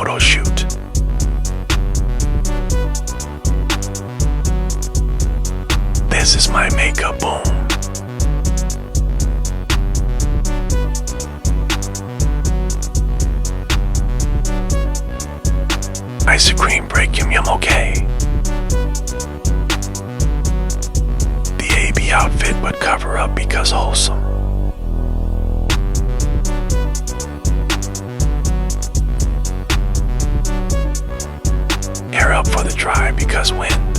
photo shoot. This is my makeup boom. Ice cream break yum yum okay. The AB outfit but cover up because wholesome. Hair up for the dry because wind.